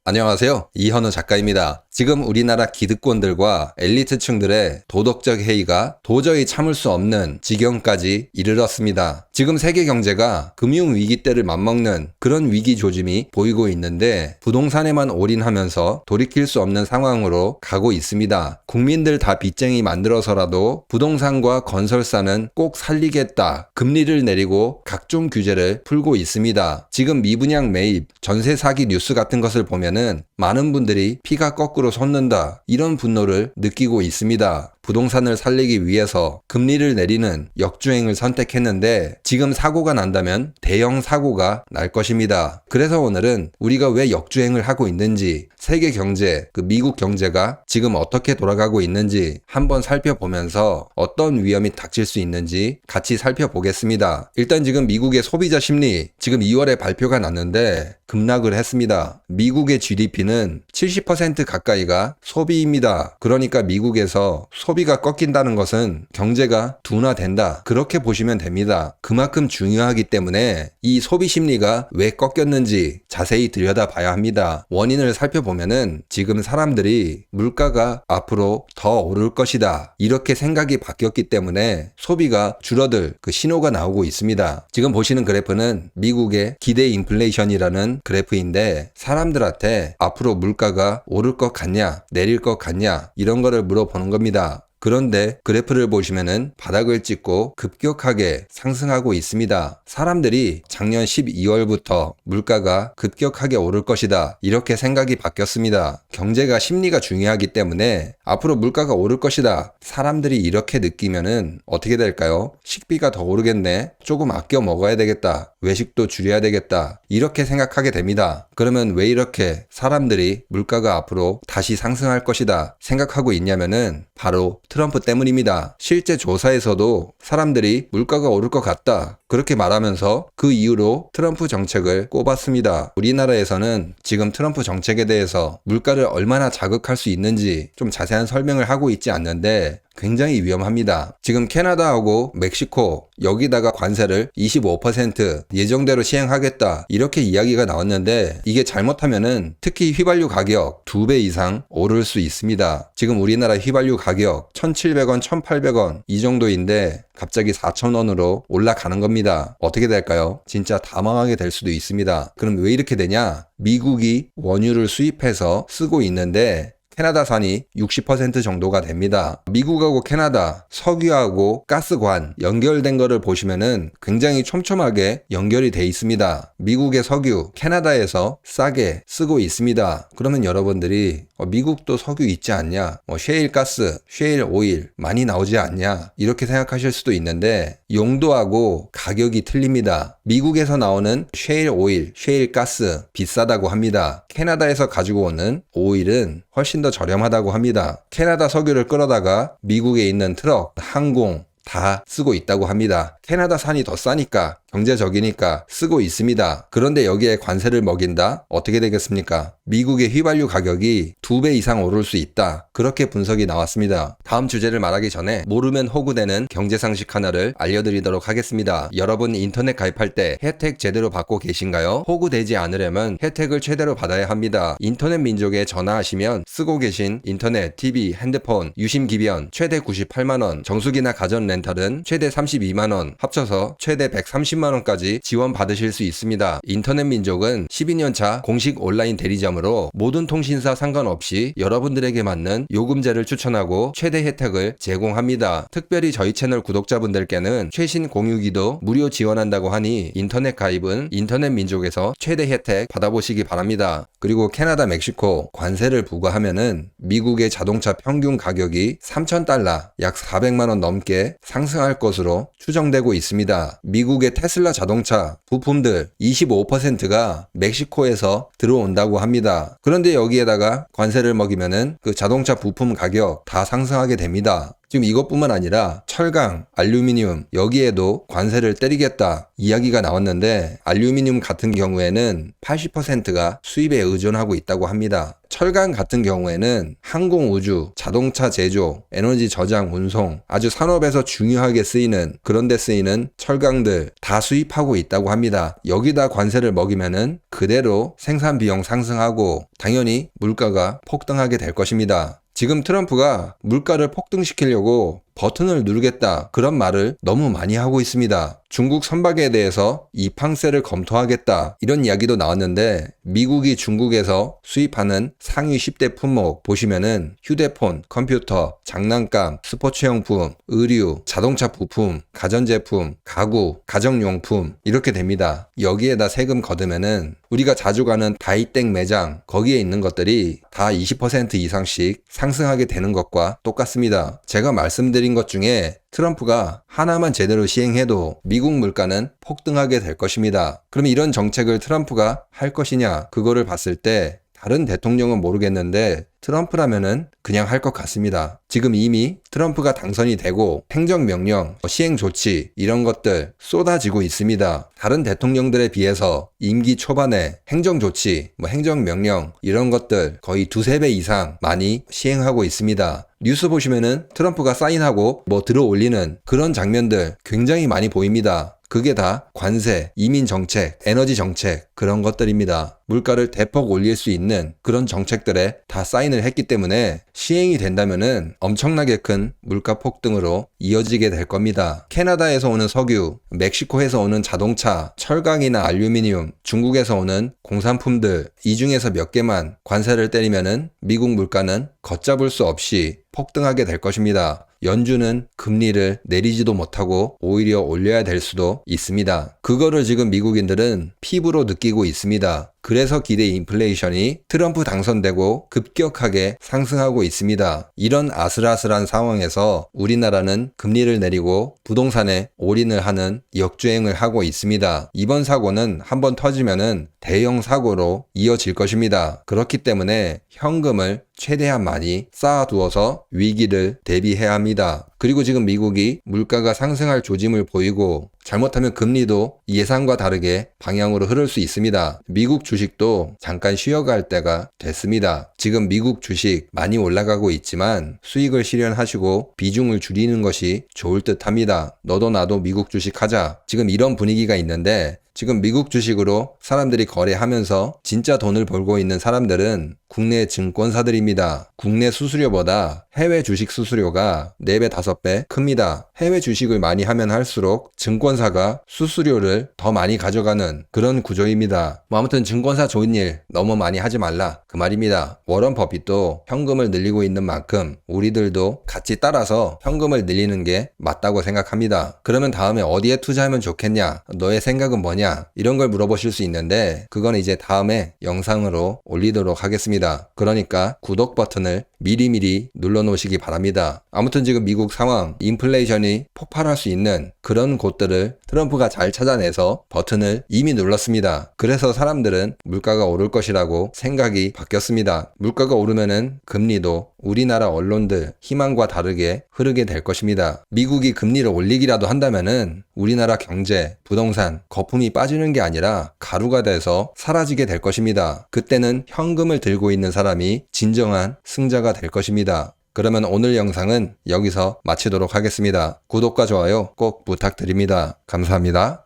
안녕하세요. 이현우 작가입니다. 지금 우리나라 기득권들과 엘리트층들의 도덕적 해이가 도저히 참을 수 없는 지경까지 이르렀습니다. 지금 세계 경제가 금융위기 때를 맞먹는 그런 위기 조짐이 보이고 있는데 부동산에만 올인하면서 돌이킬 수 없는 상황으로 가고 있습니다. 국민들 다 빚쟁이 만들어서라도 부동산과 건설사는 꼭 살리겠다. 금리를 내리고 각종 규제를 풀고 있습니다. 지금 미분양 매입, 전세 사기 뉴스 같은 것을 보면 많은 분들이 피가 거꾸로 솟는다 이런 분노를 느끼고 있습니다. 부동산을 살리기 위해서 금리를 내리는 역주행을 선택했는데 지금 사고가 난다면 대형 사고가 날 것입니다. 그래서 오늘은 우리가 왜 역주행을 하고 있는지, 세계 경제, 미국 경제가 지금 어떻게 돌아가고 있는지 한번 살펴보면서 어떤 위험이 닥칠 수 있는지 같이 살펴보겠습니다. 일단 지금 미국의 소비자 심리, 지금 2월에 발표가 났는데 급락을 했습니다. 미국의 GDP는 70% 가까이가 소비입니다. 그러니까 미국에서 소비가 꺾인다는 것은 경제가 둔화된다. 그렇게 보시면 됩니다. 그만큼 중요하기 때문에 이 소비 심리가 왜 꺾였는지 자세히 들여다봐야 합니다. 원인을 살펴보면은 지금 사람들이 물가가 앞으로 더 오를 것이다. 이렇게 생각이 바뀌었기 때문에 소비가 줄어들 신호가 나오고 있습니다. 지금 보시는 그래프는 미국의 기대 인플레이션이라는 그래프인데 사람들한테 앞으로 물가가 오를 것 같냐, 내릴 것 같냐 이런 거를 물어보는 겁니다. 그런데 그래프를 보시면은 바닥을 찍고 급격하게 상승하고 있습니다. 사람들이 작년 12월부터 물가가 급격하게 오를 것이다. 이렇게 생각이 바뀌었습니다. 경제가 심리가 중요하기 때문에 앞으로 물가가 오를 것이다. 사람들이 이렇게 느끼면은 어떻게 될까요? 식비가 더 오르겠네. 조금 아껴 먹어야 되겠다. 외식도 줄여야 되겠다. 이렇게 생각하게 됩니다. 그러면 왜 이렇게 사람들이 물가가 앞으로 다시 상승할 것이다 생각하고 있냐면은 바로 트럼프 때문입니다. 실제 조사에서도 사람들이 물가가 오를 것 같다 그렇게 말하면서 그 이후로 트럼프 정책을 꼽았습니다. 우리나라에서는 지금 트럼프 정책에 대해서 물가를 얼마나 자극할 수 있는지 좀 자세한 설명을 하고 있지 않는데 굉장히 위험합니다. 지금 캐나다하고 멕시코 여기다가 관세를 25% 예정대로 시행하겠다 이렇게 이야기가 나왔는데 이게 잘못하면은 특히 휘발유 가격 2배 이상 오를 수 있습니다. 지금 우리나라 휘발유 가격 1,700원, 1,800원 이 정도인데 갑자기 4,000원으로 올라가는 겁니다. 어떻게 될까요? 진짜 다 망하게 될 수도 있습니다. 그럼 왜 이렇게 되냐? 미국이 원유를 수입해서 쓰고 있는데 캐나다산이 60% 정도가 됩니다. 미국하고 캐나다 석유하고 가스관 연결된 거를 보시면은 굉장히 촘촘하게 연결이 돼 있습니다. 미국의 석유 캐나다에서 싸게 쓰고 있습니다. 그러면 여러분들이 미국도 석유 있지 않냐? 셰일 가스, 셰일 오일 많이 나오지 않냐? 이렇게 생각하실 수도 있는데 용도하고 가격이 틀립니다. 미국에서 나오는 셰일 오일, 셰일 가스 비싸다고 합니다. 캐나다에서 가지고 오는 오일은 훨씬 더 저렴하다고 합니다. 캐나다 석유를 끌어다가 미국에 있는 트럭, 항공 다 쓰고 있다고 합니다. 캐나다산이 더 싸니까 경제적이니까 쓰고 있습니다. 그런데 여기에 관세를 먹인다? 어떻게 되겠습니까? 미국의 휘발유 가격이 2배 이상 오를 수 있다. 그렇게 분석이 나왔습니다. 다음 주제를 말하기 전에 모르면 호구되는 경제상식 하나를 알려드리도록 하겠습니다. 여러분 인터넷 가입할 때 혜택 제대로 받고 계신가요? 호구되지 않으려면 혜택을 최대로 받아야 합니다. 인터넷 민족에 전화하시면 쓰고 계신 인터넷, TV, 핸드폰, 유심 기변 최대 98만원, 정수기나 가전 렌탈은 최대 32만원, 합쳐서 최대 130만원까지 지원받으실 수 있습니다. 인터넷 민족은 12년차 공식 온라인 대리점으로 모든 통신사 상관없이 여러분들에게 맞는 요금제를 추천하고 최대 혜택을 제공합니다. 특별히 저희 채널 구독자분들께는 최신 공유기도 무료 지원한다고 하니 인터넷 가입은 인터넷 민족에서 최대 혜택 받아보시기 바랍니다. 그리고 캐나다, 멕시코 관세를 부과하면은 미국의 자동차 평균 가격이 3,000달러, 약 400만원 넘게 상승할 것으로 추정되고 있습니다. 미국의 테슬라 자동차 부품들 25%가 멕시코에서 들어온다고 합니다. 그런데 여기에다가 관세를 먹이면은 그 자동차 부품 가격 다 상승하게 됩니다. 지금 이것뿐만 아니라 철강, 알루미늄 여기에도 관세를 때리겠다 이야기가 나왔는데 알루미늄 같은 경우에는 80%가 수입에 의존하고 있다고 합니다. 철강 같은 경우에는 항공 우주, 자동차 제조, 에너지 저장, 운송 아주 산업에서 중요하게 쓰이는 그런 데 쓰이는 철강들 다 수입하고 있다고 합니다. 여기다 관세를 먹이면은 그대로 생산 비용 상승하고 당연히 물가가 폭등하게 될 것입니다. 지금 트럼프가 물가를 폭등시키려고 버튼을 누르겠다 그런 말을 너무 많이 하고 있습니다. 중국 선박에 대해서 이팡세를 검토하겠다 이런 이야기도 나왔는데 미국이 중국에서 수입하는 상위 10대 품목 보시면은 휴대폰, 컴퓨터, 장난감, 스포츠용품, 의류, 자동차 부품, 가전제품, 가구, 가정용품 이렇게 됩니다. 여기에다 세금 걷으면은 우리가 자주 가는 다이땡 매장 거기에 있는 것들이 다 20% 이상씩 상승하게 되는 것과 똑같습니다. 제가 말씀드린 것 중에 트럼프가 하나만 제대로 시행해도 미국 물가는 폭등하게 될 것입니다. 그럼 이런 정책을 트럼프가 할 것이냐 그거를 봤을 때 다른 대통령은 모르겠는데 트럼프라면은 그냥 할 것 같습니다. 지금 이미 트럼프가 당선이 되고 행정명령, 시행 조치 이런 것들 쏟아지고 있습니다. 다른 대통령들에 비해서 임기 초반에 행정조치, 행정명령 이런 것들 거의 두세 배 이상 많이 시행하고 있습니다. 뉴스 보시면은 트럼프가 사인하고 들어 올리는 그런 장면들 굉장히 많이 보입니다. 그게 다 관세, 이민 정책, 에너지 정책 그런 것들입니다. 물가를 대폭 올릴 수 있는 그런 정책들에 다 사인을 했기 때문에 시행이 된다면은 엄청나게 큰 물가 폭등으로 이어지게 될 겁니다. 캐나다에서 오는 석유, 멕시코에서 오는 자동차, 철강이나 알루미늄, 중국에서 오는 공산품들 이 중에서 몇 개만 관세를 때리면은 미국 물가는 걷잡을 수 없이 폭등하게 될 것입니다. 연준은 금리를 내리지도 못하고 오히려 올려야 될 수도 있습니다. 그거를 지금 미국인들은 피부로 느끼고 있습니다. 그래서 기대 인플레이션이 트럼프 당선되고 급격하게 상승하고 있습니다. 이런 아슬아슬한 상황에서 우리나라는 금리를 내리고 부동산에 올인을 하는 역주행을 하고 있습니다. 이번 사고는 한번 터지면은 대형 사고로 이어질 것입니다. 그렇기 때문에 현금을 최대한 많이 쌓아두어서 위기를 대비해야 합니다. 그리고 지금 미국이 물가가 상승할 조짐을 보이고 잘못하면 금리도 예상과 다르게 방향으로 흐를 수 있습니다. 미국 주식도 잠깐 쉬어갈 때가 됐습니다. 지금 미국 주식 많이 올라가고 있지만 수익을 실현하시고 비중을 줄이는 것이 좋을 듯 합니다. 너도 나도 미국 주식 하자. 지금 이런 분위기가 있는데 지금 미국 주식으로 사람들이 거래하면서 진짜 돈을 벌고 있는 사람들은 국내 증권사들입니다. 국내 수수료보다 해외 주식 수수료가 4배, 5배 큽니다. 해외 주식을 많이 하면 할수록 증권사가 수수료를 더 많이 가져가는 그런 구조입니다. 아무튼 증권사 좋은 일 너무 많이 하지 말라 그 말입니다. 워런 버핏도 현금을 늘리고 있는 만큼 우리들도 같이 따라서 현금을 늘리는 게 맞다고 생각합니다. 그러면 다음에 어디에 투자하면 좋겠냐? 너의 생각은 뭐냐? 이런 걸 물어보실 수 있는데 그건 이제 다음에 영상으로 올리도록 하겠습니다. 그러니까 구독 버튼을 미리미리 눌러놓으시기 바랍니다. 아무튼 지금 미국 상황, 인플레이션이 폭발할 수 있는 그런 곳들을 트럼프가 잘 찾아내서 버튼을 이미 눌렀습니다. 그래서 사람들은 물가가 오를 것이라고 생각이 바뀌었습니다. 물가가 오르면은 금리도 우리나라 언론들 희망과 다르게 흐르게 될 것입니다. 미국이 금리를 올리기라도 한다면은 우리나라 경제, 부동산, 거품이 빠지는 게 아니라 가루가 돼서 사라지게 될 것입니다. 그때는 현금을 들고 있는 사람이 진정한 승자가 될 것입니다. 그러면 오늘 영상은 여기서 마치도록 하겠습니다. 구독과 좋아요 꼭 부탁드립니다. 감사합니다.